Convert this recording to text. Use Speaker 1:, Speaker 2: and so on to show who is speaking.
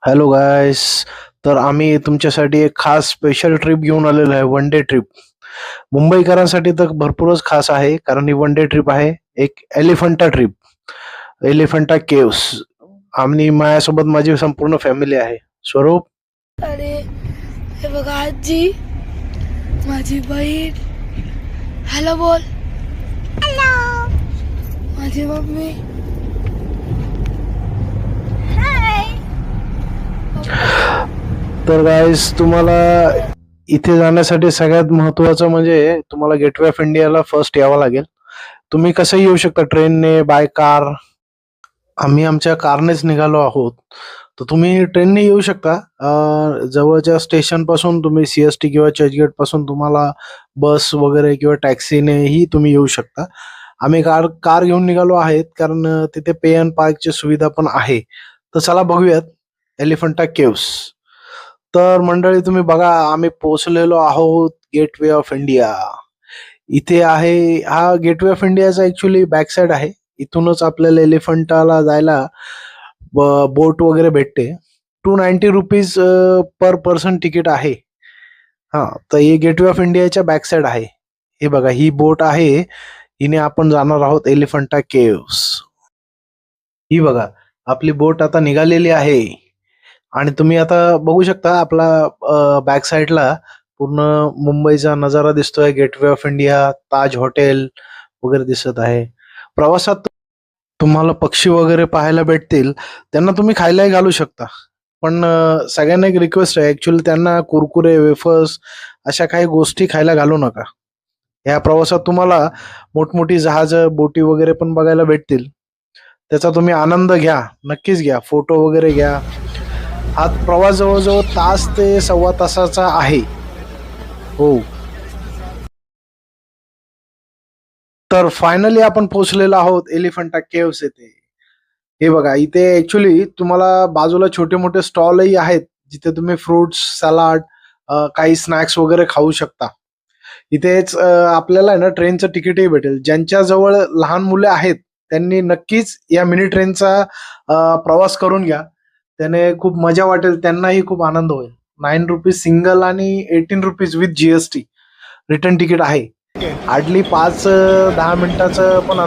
Speaker 1: Hello guys. तर आम्ही तुमच्यासाठी एक खास स्पेशल ट्रिप घेऊन आलेलो आहे. One day trip. मुंबईकरांसाठी तर भरपूरच खास आहे, कारण ही वन डे ट्रिप आहे. एक एलिफंटा ट्रिप, एलिफंटा केव्स. आणि माझ्यासोबत माझी संपूर्ण फॅमिली आहे. स्वरूप.
Speaker 2: अरे हे बघा आजी, माझी बहीण. हॅलो बोल. हॅलो. माझी मम्मी. हाय.
Speaker 1: तर गायस, तुम्हाला इथे जाण्यासाठी सगळ्यात महत्वाचं म्हणजे तुम्हाला गेटवे ऑफ इंडियाला फर्स्ट यावं लागेल. तुम्ही कसंही येऊ शकता, ट्रेनने, बाय कार. आम्ही आमच्या कारनेच निघालो आहोत. तर तुम्ही ट्रेनने येऊ शकता. जवळच्या स्टेशन पासून तुम्ही सीएसटी किंवा चर्चगेट पासून तुम्हाला बस वगैरे किंवा टॅक्सीनेही तुम्ही येऊ शकता. आम्ही कार कार घेऊन निघालो आहेत, कारण तिथे पे अँड पार्कची सुविधा पण आहे. तर चला बघूयात एलिफंटा केव्स. तर मंडळी, तुम्ही बघा, आम्ही पोहोचलेलो आहोत गेटवे ऑफ इंडिया. इथे आहे. हा गेटवे ऑफ इंडियाचा ऍक्च्युली बॅक साइड आहे. इथूनच आपल्याला एलिफंटाला जायला बोट वगैरे भेटते. 290 रुपीज पर पर्सन तिकीट आहे. हा. तर हे गेटवे ऑफ इंडियाच्या बॅक साइड आहे. हे बघा, ही बोट आहे. हिने आपण जाणार आहोत एलिफंटा केव्स. ही बघा, आपली बोट आता निघालेली आहे. आणि तुम्ही आता बघू शकता, आपला बॅक साइडला पूर्ण मुंबईचा नजारा दिसतोय. Gateway of India, Taj hotel वगैरे दिसत आहे. प्रवासात तुम्हाला पक्षी वगैरे पाहायला भेटतील. त्यांना तुम्ही खायलाही घालू शकता. पण सगळ्यांना एक रिक्वेस्ट आहे, ऍक्च्युअली त्यांना कुरकुरे, वेफर्स अशा काही गोष्टी खायला घालू नका. या प्रवासात तुम्हाला मोठमोठी जहाजं, बोटी वगैरे पण बघायला भेटतील. त्याचा तुम्ही आनंद घ्या, नक्कीच घ्या. फोटो वगैरे घ्या. हा प्रवास जवळजवळ तास ते सव्वा तासाचा आहे. हो. तर फायनली आपण पोहोचलेलो आहोत एलिफंटा केव्स येथे. हे बघा, इथे ऍक्च्युली तुम्हाला बाजूला छोटे मोठे स्टॉलही आहेत, जिथे तुम्ही फ्रुट्स, सलाड, काही स्नॅक्स वगैरे खाऊ शकता. इथेच आपल्याला आहे ना ट्रेनचं तिकीटही भेटेल. ज्यांच्या जवळ लहान मुले आहेत त्यांनी नक्कीच या मिनी ट्रेनचा प्रवास करून घ्या. त्याने खूप मजा वाटेल, त्यांनाही खूप आनंद होईल. 9 रुपीज सिंगल आणि 18 rupees with GST return ticket आहे. हार्डली 5-10 मिनिटाचं पण